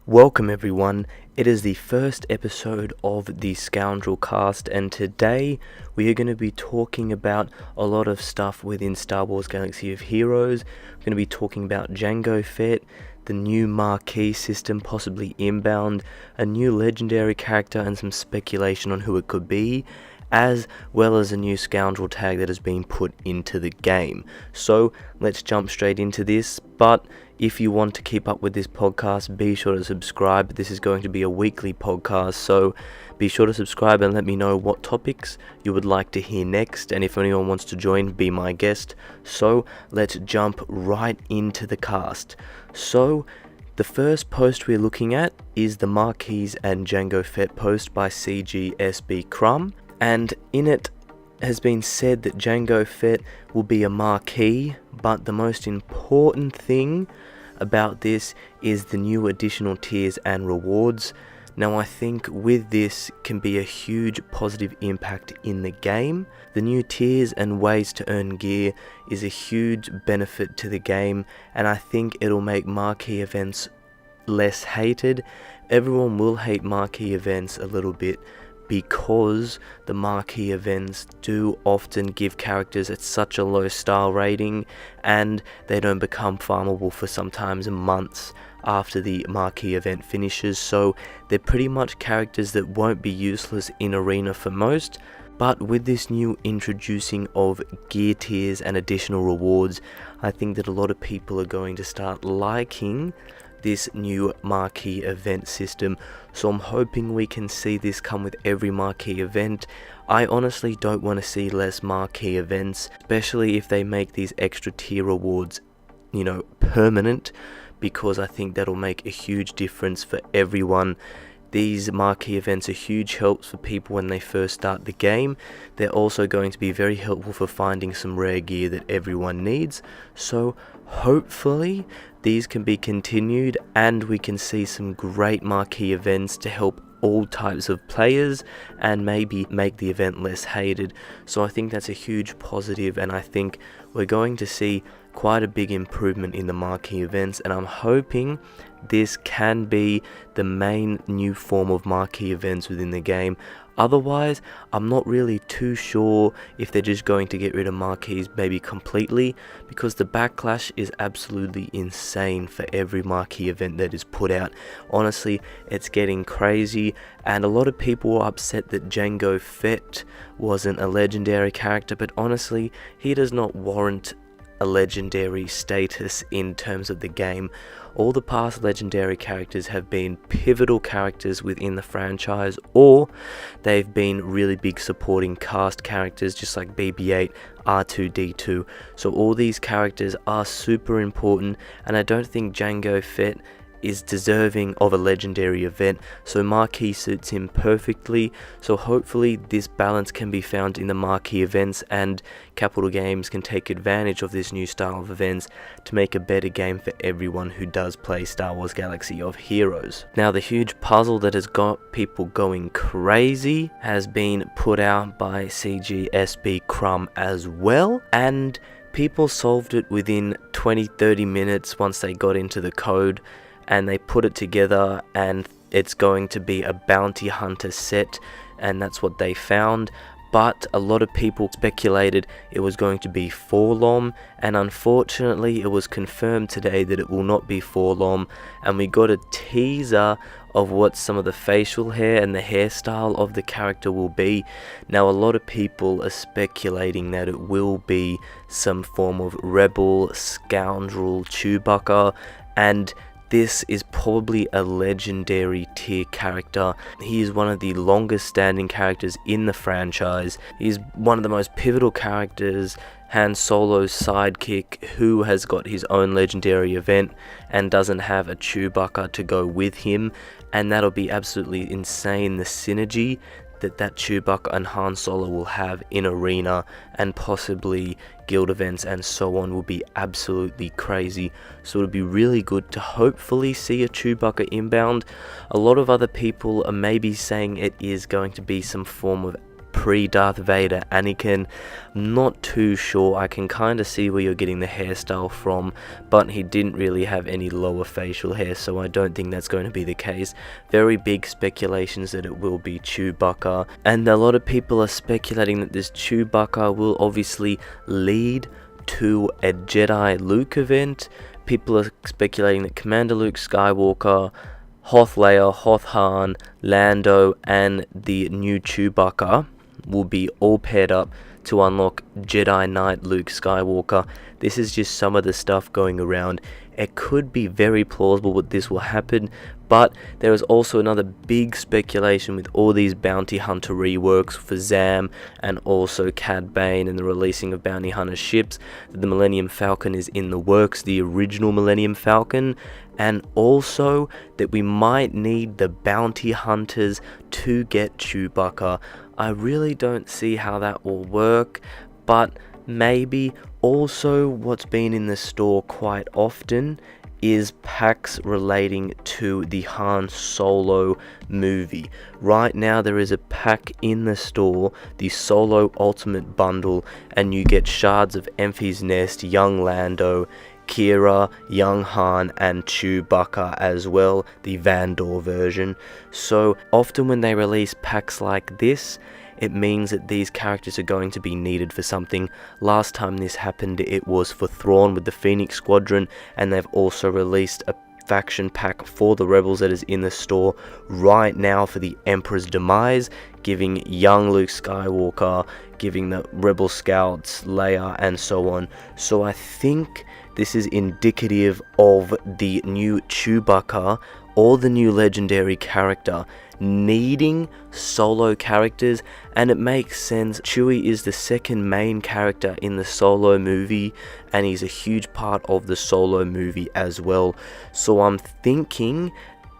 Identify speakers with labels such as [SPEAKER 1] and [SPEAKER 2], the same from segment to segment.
[SPEAKER 1] Welcome everyone, it is the first episode of the Scoundrel cast, and today we are going to be talking about a lot of stuff within Star Wars Galaxy of Heroes. We're going to be talking about Jango Fett, the new Marquee system, possibly inbound, a new legendary character and some speculation on who it could be, as well as a new Scoundrel tag that has been put into the game. So let's jump straight into this, but if you want to keep up with this podcast, be sure to subscribe. This is going to be a weekly podcast, so be sure to subscribe and let me know what topics you would like to hear next, and if anyone wants to join, be my guest. So let's jump right into the cast. So the first post we're looking at is the Marquees and Jango Fett post by SWGoH, and in it has been said that Jango Fett will be a Marquee, but the most important thing about this is the new additional tiers and rewards. Now I think with this can be a huge positive impact in the game. The new tiers and ways to earn gear is a huge benefit to the game, and I think it'll make Marquee events less hated. Everyone will hate Marquee events a little bit, because the Marquee events do often give characters at such a low star rating, and they don't become farmable for sometimes months after the Marquee event finishes, so they're pretty much characters that won't be useless in arena for most. But with this new introducing of gear tiers and additional rewards, I think that a lot of people are going to start liking this new Marquee event system, so I'm hoping we can see this come with every Marquee event. I honestly don't want to see less Marquee events, especially if they make these extra tier rewards, permanent, because I think that'll make a huge difference for everyone. These Marquee events are huge helps for people when they first start the game. They're also going to be very helpful for finding some rare gear that everyone needs, so hopefully these can be continued and we can see some great Marquee events to help all types of players and maybe make the event less hated. So I think that's a huge positive, and I think we're going to see quite a big improvement in the Marquee events, and I'm hoping this can be the main new form of Marquee events within the game. Otherwise, I'm not really too sure if they're just going to get rid of Marquees maybe completely, because the backlash is absolutely insane for every Marquee event that is put out. Honestly, it's getting crazy, and a lot of people were upset that Jango Fett wasn't a legendary character, but honestly, he does not warrant a legendary status in terms of the game. All the past legendary characters have been pivotal characters within the franchise, or they've been really big supporting cast characters just like BB-8, R2-D2. So all these characters are super important, and I don't think Jango Fett is deserving of a legendary event, so Marquee suits him perfectly. So hopefully this balance can be found in the Marquee events, and Capital Games can take advantage of this new style of events to make a better game for everyone who does play Star Wars Galaxy of Heroes. Now the huge puzzle that has got people going crazy has been put out by SWGoH as well, and people solved it within 20-30 minutes once they got into the code and they put it together, and it's going to be a bounty hunter set, and that's what they found. But a lot of people speculated it was going to be Forlom, and unfortunately it was confirmed today that it will not be Forlom, and we got a teaser of what some of the facial hair and the hairstyle of the character will be. Now a lot of people are speculating that it will be some form of rebel, scoundrel, Chewbacca, and this is probably a legendary tier character. He is one of the longest standing characters in the franchise. He's one of the most pivotal characters, Han Solo's sidekick, who has got his own legendary event and doesn't have a Chewbacca to go with him, and that'll be absolutely insane, the synergy that Chewbacca and Han Solo will have in arena and possibly guild events and so on will be absolutely crazy. So it'll be really good to hopefully see a Chewbacca inbound. A lot of other people are maybe saying it is going to be some form of pre-Darth Vader Anakin. Not too sure. I can kind of see where you're getting the hairstyle from, but he didn't really have any lower facial hair, so I don't think that's going to be the case. Very big speculations that it will be Chewbacca, and a lot of people are speculating that this Chewbacca will obviously lead to a Jedi Luke event. People are speculating that Commander Luke Skywalker, Hoth Leia, Hoth Han, Lando, and the new Chewbacca will be all paired up to unlock Jedi Knight Luke Skywalker. This is just some of the stuff going around. It could be very plausible that this will happen, but there is also another big speculation with all these bounty hunter reworks for Zam and also Cad Bane and the releasing of bounty hunter ships, that the Millennium Falcon is in the works, the original Millennium Falcon, and also that we might need the bounty hunters to get Chewbacca. I really don't see how that will work, but maybe. Also, what's been in the store quite often is packs relating to the Han Solo movie. Right now there is a pack in the store, the Solo Ultimate Bundle, and you get shards of Enfys Nest, young Lando, Kira, young Han, and Chewbacca as well, the Vandor version. So often when they release packs like this, it means that these characters are going to be needed for something. Last time this happened, it was for Thrawn with the Phoenix Squadron, and they've also released a faction pack for the Rebels that is in the store right now for the Emperor's Demise, giving young Luke Skywalker, giving the Rebel Scouts, Leia, and so on. So I think this is indicative of the new Chewbacca or the new legendary character needing solo characters, and it makes sense. Chewie is the second main character in the Solo movie, and he's a huge part of the Solo movie as well. So I'm thinking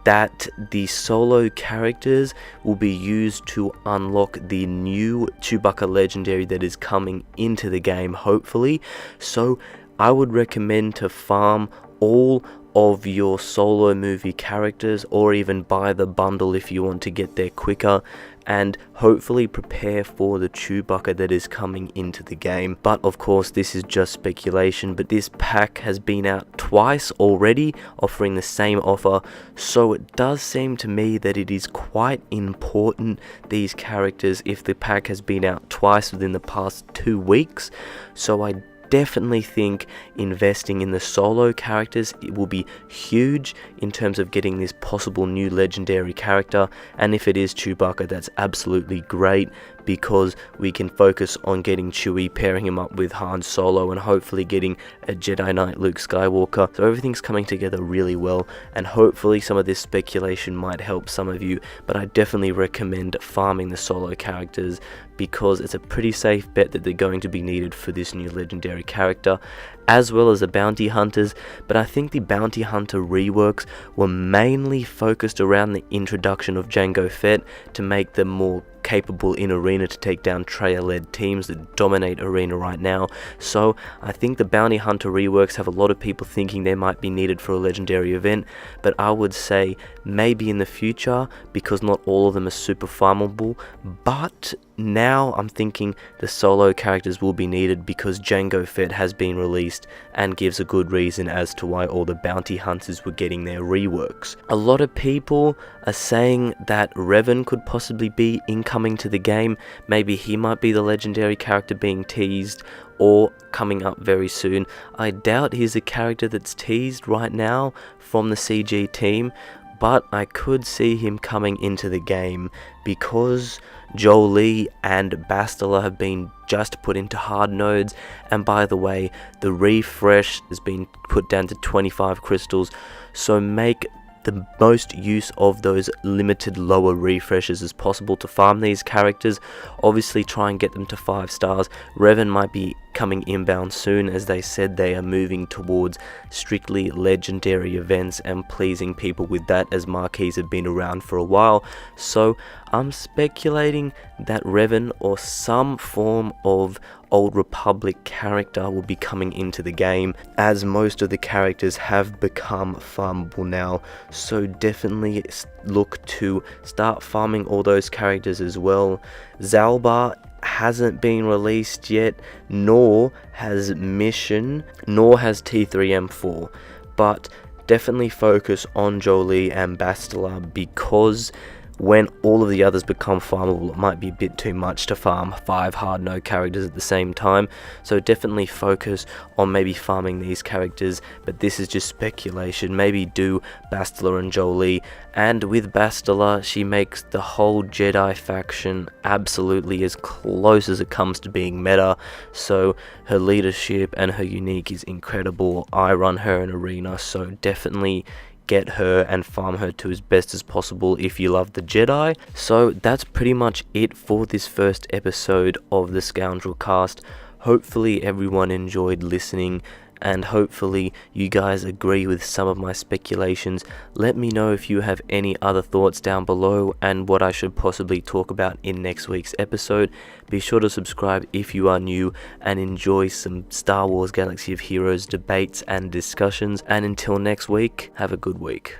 [SPEAKER 1] that the Solo characters will be used to unlock the new Chewbacca legendary that is coming into the game, hopefully. So I would recommend to farm all of your Solo movie characters, or even buy the bundle if you want to get there quicker, and hopefully prepare for the Chewbacca that is coming into the game. But of course this is just speculation, but this pack has been out twice already offering the same offer, so it does seem to me that it is quite important, these characters, if the pack has been out twice within the past 2 weeks. So I definitely think investing in the Solo characters, it will be huge in terms of getting this possible new legendary character. And if it is Chewbacca, that's absolutely great, because we can focus on getting Chewie, pairing him up with Han Solo, and hopefully getting a Jedi Knight Luke Skywalker. So everything's coming together really well, and hopefully some of this speculation might help some of you, but I definitely recommend farming the Solo characters, because it's a pretty safe bet that they're going to be needed for this new legendary character, as well as the bounty hunters. But I think the bounty hunter reworks were mainly focused around the introduction of Jango Fett to make them more capable in arena to take down Traya-led teams that dominate arena right now. So I think the bounty hunter reworks have a lot of people thinking they might be needed for a legendary event, but I would say maybe in the future, because not all of them are super farmable. But now I'm thinking the Solo characters will be needed, because Jango Fett has been released and gives a good reason as to why all the bounty hunters were getting their reworks. A lot of people are saying that Revan could possibly be incoming to the game. Maybe he might be the legendary character being teased or coming up very soon. I doubt he's a character that's teased right now from the CG team, but I could see him coming into the game, because Jolie and Bastila have been just put into hard nodes, and by the way, the refresh has been put down to 25 crystals, so make the most use of those limited lower refreshes as possible to farm these characters. Obviously try and get them to 5 stars. Revan might be coming inbound soon, as they said they are moving towards strictly legendary events and pleasing people with that, as Marquees have been around for a while. So I'm speculating that Revan or some form of Old Republic character will be coming into the game, as most of the characters have become farmable now. So definitely look to start farming all those characters as well. Zalbar hasn't been released yet, nor has Mission, nor has T3M4, but definitely focus on Jolie and Bastila, because when all of the others become farmable, it might be a bit too much to farm 5 hard no characters at the same time. So definitely focus on maybe farming these characters, but this is just speculation. Maybe do Bastila and Jolie, and with Bastila, she makes the whole Jedi faction absolutely as close as it comes to being meta. So her leadership and her unique is incredible. I run her in arena, so definitely get her and farm her to as best as possible if you love the Jedi. So that's pretty much it for this first episode of the Scoundrel cast. Hopefully everyone enjoyed listening, and hopefully you guys agree with some of my speculations. Let me know if you have any other thoughts down below and what I should possibly talk about in next week's episode. Be sure to subscribe if you are new, and enjoy some Star Wars Galaxy of Heroes debates and discussions. And until next week, have a good week.